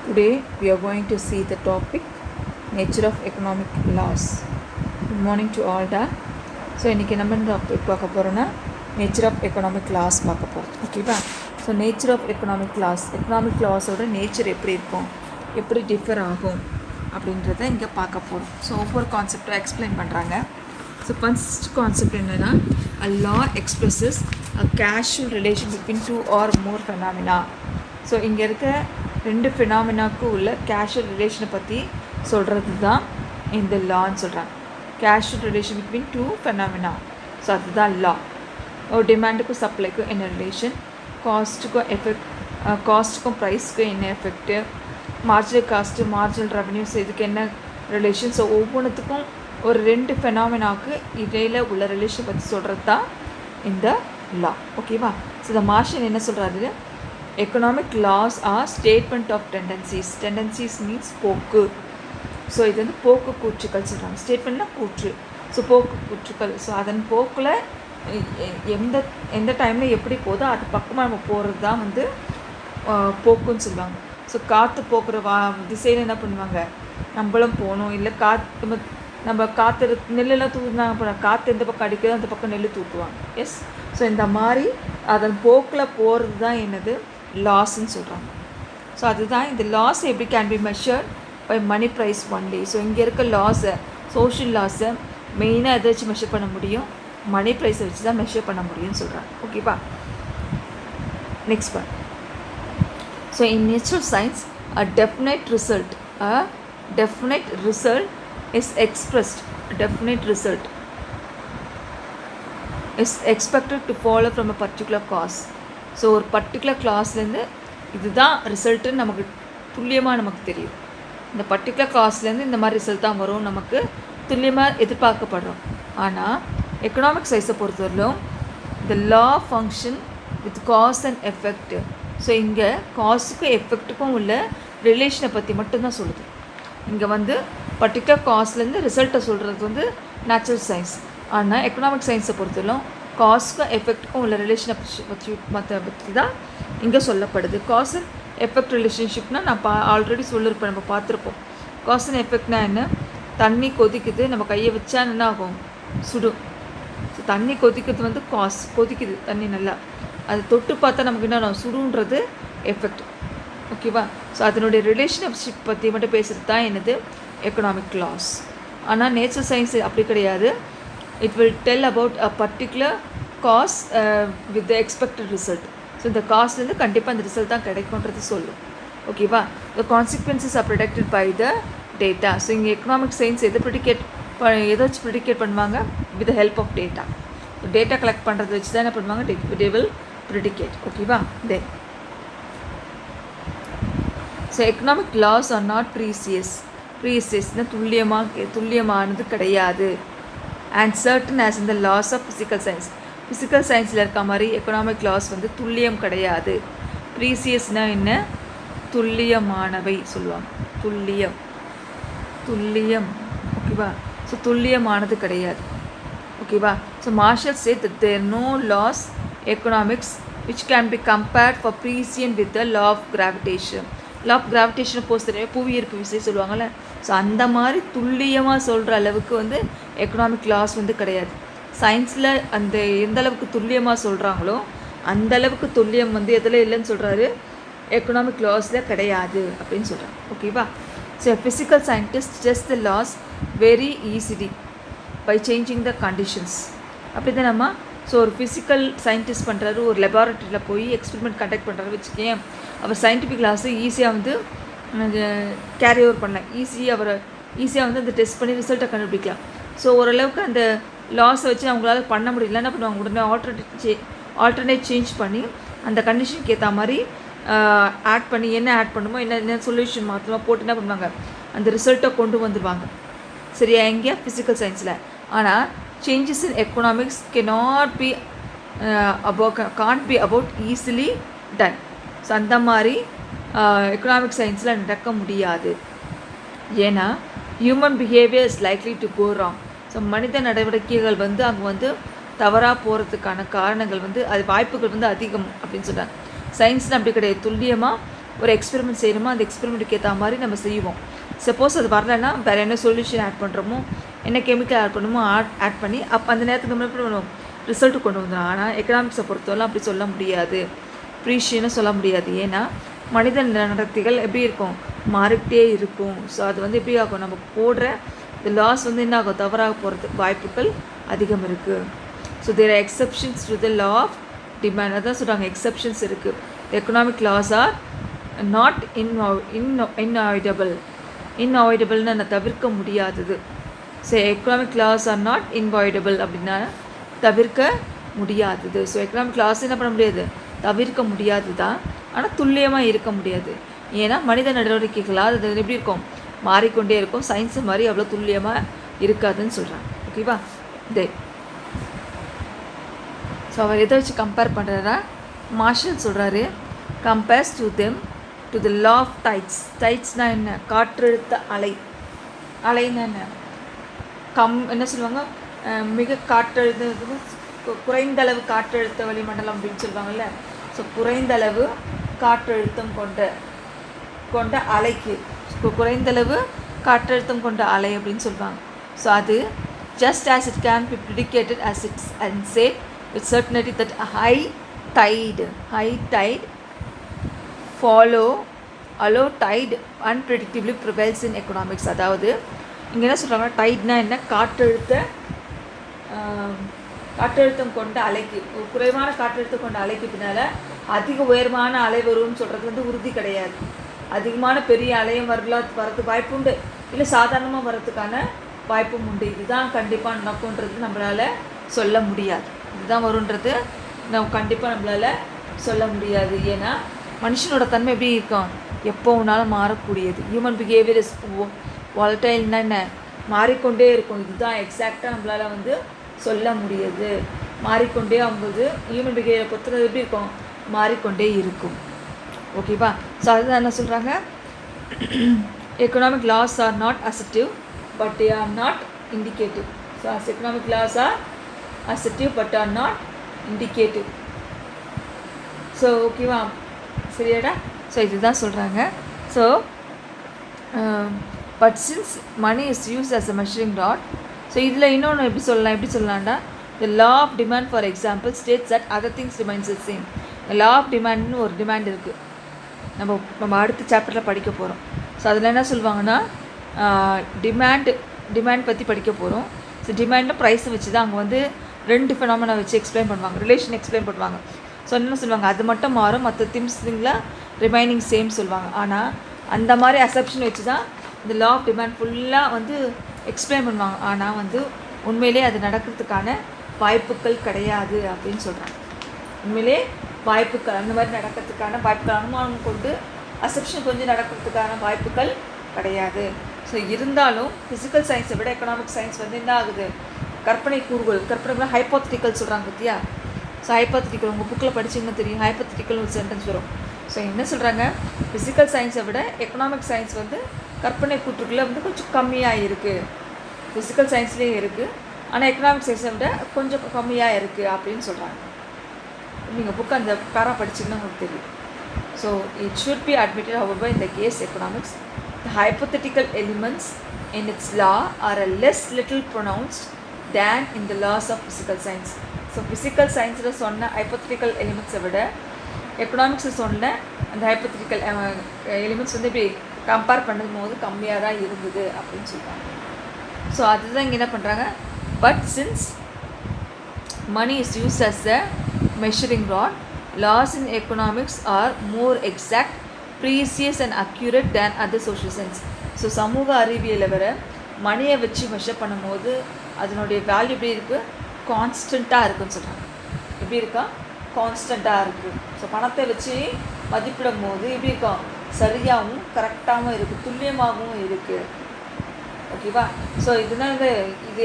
Today we are going to see the topic nature of economic laws. Good morning to all that. So இன்றைக்கி நம்ம topic பார்க்க போகிறோன்னா nature of economic loss பார்க்க போகிறோம். ஓகேவா? So nature of economic லாஸோட nature எப்படி இருக்கும், எப்படி டிஃபர் ஆகும் அப்படின்றத இங்கே பார்க்க போகிறோம். ஸோ ஒவ்வொரு கான்செப்டாக எக்ஸ்பிளைன் பண்ணுறாங்க. ஸோ ஃபர்ஸ்ட் கான்செப்ட் என்னென்னா, a law expresses a causal relation between two or more phenomena. So இங்கே இருக்க ரெண்டு ஃபினாமினாவுக்கு உள்ள கேஷுவல் ரிலேஷனை பற்றி சொல்கிறது தான் இந்த லான்னு சொல்கிறாங்க. Casual relation between two phenomena. So அதுதான் லா. ஒரு டிமாண்டுக்கும் சப்ளைக்கும் என்ன ரிலேஷன், காஸ்ட்டுக்கும் ப்ரைஸ்க்கும் என்ன effect, marginal cost marginal revenues இதுக்கு என்ன ரிலேஷன். ஸோ ஒவ்வொன்றுத்துக்கும் ஒரு ரெண்டு ஃபினாமினாவுக்கு இடையில் உள்ள ரிலேஷன் பற்றி சொல்கிறது தான் இந்த லா. ஓகேவா? ஸோ இந்த மார்ஷல் என்ன சொல்கிறாரு, economic laws are statement of tendencies. Tendencies means போக்கு. ஸோ இது வந்து போக்கு கூற்றுக்கள் சொல்கிறாங்க. ஸ்டேட்மெண்ட்னா கூற்று. ஸோ போக்கு கூற்றுக்கள். ஸோ அதன் போக்கில் எந்த டைமில் எப்படி போதோ அது பக்கமாக நம்ம போகிறது தான் வந்து போக்குன்னு சொல்லுவாங்க. ஸோ காற்று போக்குற திசையில் என்ன பண்ணுவாங்க, நம்மளும் போகணும். இல்லை நம்ம காற்று நெல்லெல்லாம் தூக்குனாங்க போனால் காற்று எந்த பக்கம் அடிக்கிறதோ அந்த பக்கம் நெல் தூக்குவாங்க. எஸ். ஸோ இந்த மாதிரி அதன் போக்கில் போகிறது தான் என்னது லாஸ்ன்னு சொல்கிறாங்க. ஸோ அதுதான் இந்த லாஸ் எப்படி can be measured by money price only. So இங்கே இருக்க லாஸை, சோஷியல் லாஸை மெயினாக எதை வச்சு மெஷர் பண்ண முடியும், மணி ப்ரைஸை வச்சு தான் மெஷர் பண்ண முடியும்னு சொல்கிறாங்க. ஓகேவா? Next one. So in natural science a definite result is expressed. Definite result is expected to follow from a particular cause. So ஒரு பர்டிகுலர் கிளாஸ்லேருந்து இதுதான் ரிசல்ட்டுன்னு நமக்கு துல்லியமாக நமக்கு தெரியும். இந்த பர்டிகுலர் கிளாஸ்லேருந்து இந்த மாதிரி ரிசல்ட் தான் வரும் நமக்கு துல்லியமாக எதிர்பார்க்கப்படுறோம். ஆனால் எக்கனாமிக் சைஸை பொறுத்தவரையிலும் இந்த law function with cause and effect. So இங்கே காஸுக்கும் எஃபெக்ட்டுக்கும் உள்ள ரிலேஷனை பற்றி மட்டும்தான் சொல்லுது. இங்கே வந்து பர்டிகுலர் காஸ்ட்லேருந்து ரிசல்ட்டை சொல்கிறது வந்து நேச்சுரல் சயின்ஸ். ஆனால் எக்கனாமிக் சயின்ஸை பொறுத்தவரையிலும் காஸ்க்கும் எஃபெக்ட்டுக்கும் உள்ள ரிலேஷனை பற்றி தான் இங்கே சொல்லப்படுது. காஸ் அண்ட் எஃபெக்ட் ரிலேஷன்ஷிப்னால் நான் ஆல்ரெடி சொல்லியிருப்பேன், நம்ம பார்த்துருப்போம். காஸ் அண்ட் எஃபெக்ட்னா என்ன, தண்ணி கொதிக்குது, நம்ம கையை வச்சா என்ன ஆகும், சுடும். ஸோ தண்ணி கொதிக்கிறது வந்து காஸ், கொதிக்குது தண்ணி நல்லா, அது தொட்டு பார்த்தா நமக்கு என்ன சுடுன்றது எஃபெக்ட். ஓகேவா? ஸோ அதனுடைய ரிலேஷன்ஷிப் பற்றி மட்டும் பேசுகிறது தான் என்னது எக்கனாமிக் லாஸ். ஆனால் நேச்சுரல் சயின்ஸ் அப்படி கிடையாது. It will tell about a particular cause with the expected result. So இந்த காஸ்ட்லேருந்து கண்டிப்பாக அந்த ரிசல்ட் தான் கிடைக்கும்ன்றது சொல்லும். ஓகேவா? The consequences are predicted by the data. So இங்கே எக்கனாமிக் சயின்ஸ் எதை எதாச்சும் ப்ரிடிகேட் பண்ணுவாங்க with the help of data. Data collect பண்ணுறதை வச்சு தான் என்ன பண்ணுவாங்க, தே வில் ப்ரிடிகேட். ஓகேவா? Then so economic laws are not ப்ரீசியஸ்னால் துல்லியமானது கிடையாது. And certain as in the laws of physical science. Physical சயின்ஸில் இருக்க மாதிரி எக்கனாமிக் லாஸ் வந்து துல்லியம் கிடையாது. ப்ரீசியஸ்னால் என்ன, துல்லியமானவை சொல்லுவாங்க. துல்லியம். ஓகேவா? ஸோ துல்லியமானது கிடையாது. ஓகேவா? So Marshall say that there no laws economics which can be compared for prescient with the law of gravitation. Law of கிராவிடேஷனை பொறுத்தவரை புவியீர்ப்பு விசை சொல்லுவாங்கள்ல. ஸோ அந்த மாதிரி துல்லியமாக சொல்கிற அளவுக்கு வந்து எக்கனாமிக் லாஸ் வந்து கிடையாது. சயின்ஸில் அந்த எந்த அளவுக்கு துல்லியமாக சொல்கிறாங்களோ அந்த அளவுக்கு துல்லியம் வந்து எதில் இல்லைன்னு சொல்கிறாரு, எக்கனாமிக் லாஸில் கிடையாது அப்படின்னு சொல்கிறாங்க. ஓகேவா? So physical scientist test the laws very easily by changing the conditions. அப்படி தான் நம்ம. ஸோ ஒரு ஃபிசிக்கல் சயின்டிஸ்ட் பண்ணுறாரு, ஒரு லெபார்ட்டரியில் போய் எக்ஸ்பெரிமெண்ட் கண்டக்ட் பண்ணுறாரு வச்சுக்கேன், அவர் சயின்டிஃபிக் லாஸை ஈஸியாக வந்து கேரி ஓவர் பண்ணலாம். ஈஸியாக வந்து அந்த டெஸ்ட் பண்ணி ரிசல்ட்டை கண்டுபிடிக்கலாம். ஸோ ஓரளவுக்கு அந்த லாஸை வச்சு அவங்களால பண்ண முடியல, என்ன பண்ணுவாங்க, உடனே ஆல்டர்னேட் சேஞ்ச் பண்ணி அந்த கண்டிஷனுக்கு ஏற்ற மாதிரி ஆட் பண்ணி என்ன ஆட் பண்ணுமோ என்ன சொல்யூஷன் மாற்றமாக போட்டு என்ன பண்ணுவாங்க, அந்த ரிசல்ட்டை கொண்டு வந்துடுவாங்க. சரியா? எங்கே ஃபிசிக்கல் சயின்ஸில். ஆனால் changes in economics can't be about easily done. So அந்த மாதிரி எக்கனாமிக் சயின்ஸில் நடக்க முடியாது. ஏன்னா human behaviour is likely to go wrong. So மனித நடவடிக்கைகள் வந்து அங்கே வந்து தவறாக போகிறதுக்கான காரணங்கள் வந்து அது வாய்ப்புகள் வந்து அதிகம் அப்படின்னு சொல்கிறாங்க. சயின்ஸில் அப்படி கிடையாது. துல்லியமாக ஒரு எக்ஸ்பெரிமெண்ட் செய்கிறோமோ அந்த எக்ஸ்பெரிமெண்ட்டுக்கு ஏற்ற மாதிரி நம்ம செய்வோம். சப்போஸ் அது வரலைன்னா வேறு என்ன சொல்யூஷன் ஆட் பண்ணுறோமோ, என்ன கெமிக்கல் ஆட் பண்ணுமோ ஆட் பண்ணி அந்த நேரத்துக்கு நம்ம என்ன பண்ணுவோம், ரிசல்ட்டு கொண்டு வந்துடும். ஆனால் எக்கனாமிக்ஸை பொறுத்தவரை அப்படி சொல்ல முடியாது, ப்ரீஷியன்னு சொல்ல முடியாது. ஏன்னா மனித நடத்தைகள் எப்படி இருக்கும், மாறிக்கிட்டே இருக்கும். ஸோ அது வந்து எப்படி ஆகும், நம்ம போடுற இந்த லாஸ் வந்து என்ன ஆகும், தவறாக போகிறதுக்கு வாய்ப்புகள் அதிகம் இருக்குது. So there are exceptions to the law of demand. அதான் சொல்கிறாங்க, எக்ஸப்ஷன்ஸ் இருக்குது. எக்கனாமிக் லாஸ் ஆர் நாட் இன்அவாய்டபிள்னு நான் தவிர்க்க முடியாதது. So economic laws are not unavoidable அப்படின்னா தவிர்க்க முடியாதது. ஸோ எக்கனாமிக் லாஸ் என்ன பண்ண முடியாது, தவிர்க்க முடியாது தான், ஆனால் துல்லியமாக இருக்க முடியாது. ஏன்னா மனித நடவடிக்கைகளால் அது எப்படி இருக்கும், மாறிக்கொண்டே இருக்கும். சயின்ஸு மாதிரி அவ்வளோ துல்லியமாக இருக்காதுன்னு சொல்கிறாங்க. ஓகேவா? ஸோ அவர் எதை வச்சு கம்பேர் பண்ணுறாரா, மார்ஷல் சொல்கிறாரு, compares to them to the law of tides. டைட்ஸ்னால் என்ன, காற்றழுத்த அலைன்னா என்ன, என்ன சொல்லுவாங்க, மிக காற்றழுத்த குறைந்த அளவு காற்றழுத்த வளிமண்டலம் அப்படின்னு சொல்லுவாங்கள்ல. ஸோ குறைந்த அளவு காற்றழுத்தம் கொண்ட அலைக்கு, குறைந்தளவு காற்றழுத்தம் கொண்ட அலை அப்படின்னு சொல்லுவாங்க. ஸோ அது just as it can be predicted as it's and said with certainty that a high tide follow tide unpredictably prevails in economics. அதாவது இங்கே என்ன சொல்கிறாங்க, டைட்னா என்ன, காற்றழுத்தம் கொண்ட அலைக்கு, குறைவான காற்றழுத்தம் கொண்ட அலைக்கு பின்னால் அதிக உயர்வான அலை வரும்னு சொல்கிறது வந்து உறுதி கிடையாது. அதிகமான பெரிய அலையும் வரதுக்கு வாய்ப்பு உண்டு, இல்லை சாதாரணமாக வர்றதுக்கான வாய்ப்பும் உண்டு. இதுதான் கண்டிப்பாக நடக்கும்ன்றது நம்மளால் சொல்ல முடியாது. இதுதான் வருன்றது நம்ம கண்டிப்பாக நம்மளால் சொல்ல முடியாது. ஏன்னா மனுஷனோட தன்மை எப்படி இருக்கும், எப்போ வேணாலும் மாறக்கூடியது. ஹியூமன் பிஹேவியர் இஸ் வாலடைல்னா என்ன, மாறிக்கொண்டே இருக்கும். இதுதான் எக்ஸாக்டாக நம்மளால் வந்து சொல்ல முடியாது. மாறிக்கொண்டே ஆகும்போது ஹியூமன் பிஹேவியரை பொறுத்தது எப்படி இருக்கும், மாறிக்கொண்டே இருக்கும். ஓகேவா? ஸோ அதுதான் என்ன சொல்கிறாங்க, economic laws are not assertive but they are not indicative. So economic laws are assertive but are not indicative. So ஓகேவா, சரியாடா? ஸோ இதுதான் சொல்கிறாங்க. So but since money is use as a measuring rod. So இதில் இன்னொன்று எப்படி சொல்லலாம்டா, the law of demand for example states that other things remains the same. Law of டிமாண்ட்னு ஒரு டிமாண்ட் இருக்குது, நம்ம அடுத்த சாப்டரில் படிக்க போகிறோம். ஸோ அதில் என்ன சொல்லுவாங்கன்னா, டிமாண்ட் பற்றி படிக்க போகிறோம். ஸோ டிமாண்ட்னா ப்ரைஸை வச்சு தான் அங்கே வந்து ரெண்டு ஃபினாமினா வச்சு எக்ஸ்பிளைன் பண்ணுவாங்க, ரிலேஷன் எக்ஸ்பிளைன் பண்ணுவாங்க. ஸோ என்ன சொல்லுவாங்க, அது மட்டும் மாறும், மற்ற திங்ஸில் ரிமைனிங் சேம் சொல்லுவாங்க. ஆனால் அந்த மாதிரி அசப்ஷன் வச்சு தான் இந்த லா ஆஃப் டிமாண்ட் ஃபுல்லாக வந்து எக்ஸ்பிளைன் பண்ணுவாங்க. ஆனால் வந்து உண்மையிலே அது நடக்கிறதுக்கான வாய்ப்புகள் கிடையாது அப்படின்னு சொல்கிறாங்க. உண்மையிலே வாய்ப்புகள் அந்த மாதிரி நடக்கிறதுக்கான வாய்ப்புகள் அனுமானம் கொண்டு அசப்ஷன் கொஞ்சம் நடக்கிறதுக்கான வாய்ப்புகள் கிடையாது. ஸோ இருந்தாலும் ஃபிசிக்கல் சயின்ஸை விட எக்கனாமிக் சயின்ஸ் வந்து என்ன ஆகுது, கற்பனை கூறுகள் ஹைப்போத்தட்டிக்கல் சொல்கிறாங்க பற்றியா. ஸோ ஹைப்போத்தட்டிக்கல் உங்கள் புக்கில் படிச்சிங்கன்னா தெரியும், ஹைப்போத்தட்டிக்கல் ஒரு சென்டென்ஸ் வரும். ஸோ என்ன சொல்கிறாங்க, ஃபிசிக்கல் சயின்ஸை விட எக்கனாமிக் சயின்ஸ் வந்து கற்பனை கூற்றுக்களை வந்து கொஞ்சம் கம்மியாக இருக்குது. ஃபிசிக்கல் சயின்ஸ்லேயே இருக்குது, ஆனால் எக்கனாமிக் சயின்ஸை விட கொஞ்சம் கம்மியாக இருக்குது அப்படின்னு சொல்கிறாங்க. நீங்கள் புக்கு அந்த பேரா படிச்சிங்கன்னா உங்களுக்கு தெரியும். So it should be admitted however in the case economics the hypothetical elements in its law are a little pronounced than in the laws of physical science. So physical சயின்ஸில் சொன்ன ஹைப்போத்தட்டிக்கல் எலிமெண்ட்ஸை விட எக்கனாமிக்ஸில் சொன்ன அந்த ஹைப்போத்தட்டிக்கல் எலிமெண்ட்ஸ் வந்து இப்படி compare பண்ணும்போது கம்மியாக தான் இருந்தது அப்படின்னு சொல்கிறாங்க. ஸோ அதுதான் இங்கே என்ன பண்ணுறாங்க, but since money is use as a measuring rod, laws in economics are more exact, precise and accurate than other social science. So சமூக அறிவியலை வர மணியை வச்சு மெஷர் பண்ணும்போது அதனுடைய வேல்யூ எப்படி இருக்குது, கான்ஸ்டண்ட்டாக இருக்குதுன்னு சொல்கிறாங்க. எப்படி இருக்கா, கான்ஸ்டண்ட்டாக இருக்குது. ஸோ பணத்தை வச்சு மதிப்பிடும் போது எப்படி இருக்கும், சரியாகவும் கரெக்டாகவும் இருக்குது, துல்லியமாகவும் இருக்குது. ஓகேவா? ஸோ இதனால் இது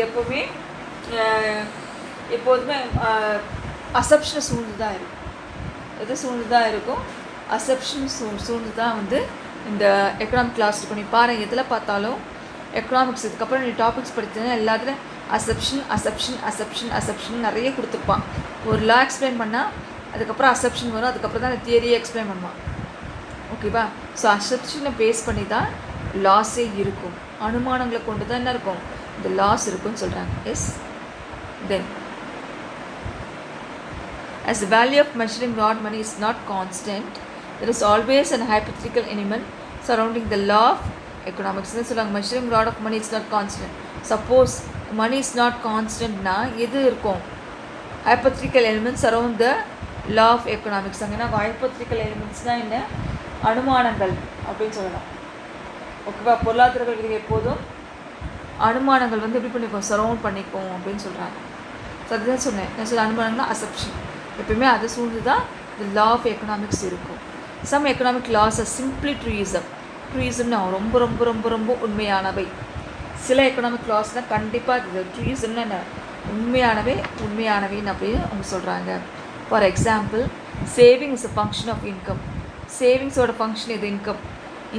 எப்போதுமே அசப்ஷனை சூழ்ந்து தான் இருக்கும். எது சூழ்ந்து தான் இருக்கும், அசப்ஷன் சூழ்ந்து தான் வந்து இந்த எக்கனாமிக் கிளாஸ் இருக்கும். நீ பாருங்கள், எதில் பார்த்தாலும் எக்கனாமிக்ஸ் இதுக்கப்புறம் நீ டாபிக்ஸ் படித்தீங்கன்னா எல்லாத்துலேயும் அசப்ஷன் நிறைய கொடுத்துருப்பான். ஒரு லா எக்ஸ்பிளைன் பண்ணால் அதுக்கப்புறம் அசப்ஷன் வரும், அதுக்கப்புறம் தான் அந்த தியரியை எக்ஸ்பிளைன் பண்ணுவான். ஓகேவா? ஸோ அசப்ஷனை பேஸ் பண்ணி தான் லாஸே இருக்கும். அனுமானங்களை கொண்டு தான் என்ன இருக்கும், இந்த லாஸ் இருக்குன்னு சொல்கிறாங்க. Yes. Then as the value of measuring rod money is not constant, there is always an hypothetical element surrounding the law of economics. சொல்லுவாங்க measuring rod of money is not constant. Suppose money is not constant na எது இருக்கும், hypothetical elements surround the law of economics. அங்கன்னா hypothetical elements என்ன, அனுமானங்கள் அப்படின்னு சொல்லலாம். ஓகேவா? பொருளாதாரங்கள் எப்போதும் அனுமானங்கள் வந்து எப்படி பண்ணிக்கும், சரவுண்ட் பண்ணிக்கும் அப்படின்னு சொல்கிறாங்க. ஸோ அதுதான் சொன்னேன். நான் சொல்ல அனுமானம்னா அசப்ஷன், எப்பயுமே அதை சூழ்ந்து தான் இந்த லா ஆஃப் எக்கனாமிக்ஸ் இருக்கும். Some economic laws are simply truism. ட்ரூயிசம்னா ரொம்ப ரொம்ப ரொம்ப ரொம்ப உண்மையானவை. சில எக்கனாமிக் லாஸ்னால் கண்டிப்பாக இது ட்ரூயிசம்னா என்ன, உண்மையானவைன்னு அப்படின்னு அவங்க சொல்கிறாங்க. For example, saving is a function of income. சேவிங்ஸோட ஃபங்க்ஷன் இது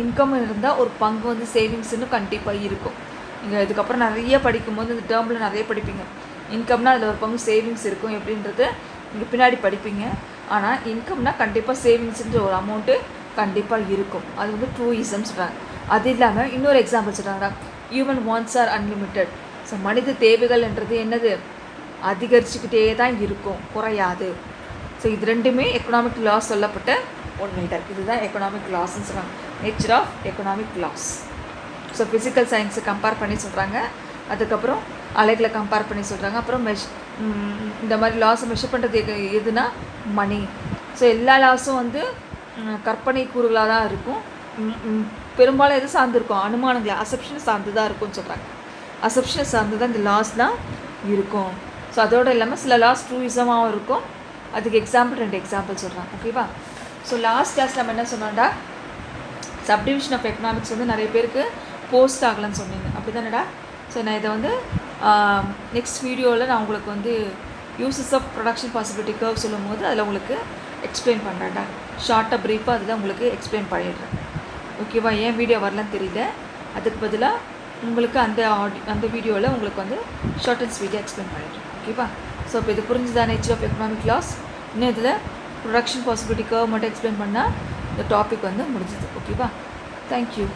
இன்கம் இருந்தால் ஒரு பங்கு வந்து சேவிங்ஸ்னு கண்டிப்பாக இருக்கும். நீங்கள் இதுக்கப்புறம் நிறைய படிக்கும்போது இந்த டேர்மில் நிறைய படிப்பீங்க. இன்கம்னா அதில் ஒரு பங்கு சேவிங்ஸ் இருக்கும் எப்படின்றது நீங்கள் பின்னாடி படிப்பீங்க. ஆனால் இன்கம்னா கண்டிப்பாக சேவிங்ஸுன்ற ஒரு அமௌண்ட்டு கண்டிப்பாக இருக்கும். அது வந்து ட்ரூயிசம் சொல்கிறாங்க. அது இல்லாமல் இன்னொரு எக்ஸாம்பிள் சொல்கிறாங்க, human wants are unlimited. So மனித தேவைகள்ன்றது என்னது, அதிகரிச்சுக்கிட்டே தான் இருக்கும், குறையாது. ஸோ இது ரெண்டுமே எக்கனாமிக் லாஸ் சொல்லப்பட்ட உண்மைகள். இதுதான் எக்கனாமிக் லாஸ்ன்னு சொல்கிறாங்க, nature of economic laws. So physical சயின்ஸை கம்பேர் பண்ணி சொல்கிறாங்க. அதுக்கப்புறம் அலைகளை கம்பேர் பண்ணி சொல்கிறாங்க. அப்புறம் இந்த மாதிரி லாஸை மெஷர் பண்ணுறது எதுனா மணி. ஸோ எல்லா லாஸும் வந்து கற்பனை கூறுகளாக தான் இருக்கும். பெரும்பாலும் எது சார்ந்திருக்கும், அனுமானங்களை அசப்ஷனை சார்ந்து தான் இருக்கும்னு சொல்கிறாங்க. அசப்ஷனை சார்ந்து தான் இந்த லாஸ்லாம் இருக்கும். ஸோ அதோடு இல்லாமல் சில லாஸ் ட்ரூயிசமாகவும் இருக்கும். அதுக்கு ரெண்டு எக்ஸாம்பிள் சொல்கிறாங்க. ஓகேவா? ஸோ லாஸ்ட் கிளாஸ் நம்ம என்ன சொன்னோம்டா, சப்டிவிஷன் ஆஃப் எக்கனாமிக்ஸ் வந்து நிறைய பேருக்கு போஸ்ட் ஆகலன்னு சொன்னீங்க, அப்படி தானடா? ஸோ நான் இதை வந்து நெக்ஸ்ட் வீடியோவில் நான் உங்களுக்கு வந்து uses of production possibility curve சொல்லும் போது அதில் உங்களுக்கு எக்ஸ்பிளைன் பண்ணுறேன்டா. ஷார்ட்டாக ப்ரீஃபாக அதில் உங்களுக்கு எக்ஸ்பிளைன் பண்ணிடுறேன். ஓகேவா? ஏன் வீடியோ வரலன்னு தெரியல, அதுக்கு பதிலாக உங்களுக்கு அந்த வீடியோவில் உங்களுக்கு வந்து ஷார்ட் அண்ட் ஸ்வீட்டாக எக்ஸ்பிளைன் பண்ணிடுறேன். ஓகேவா? ஸோ இப்போ இது புரிஞ்சுதான் நேச்சர் ஆஃப் எக்கனாமிக் லாஸ். இன்னும் இதில் ப்ரொடக்ஷன் பாசிபிலிட்டி கர்வ் மட்டும் எக்ஸ்பிளைன் பண்ணால் இந்த டாபிக் வந்து முடிஞ்சுது. ஓகேவா? தேங்க்யூ.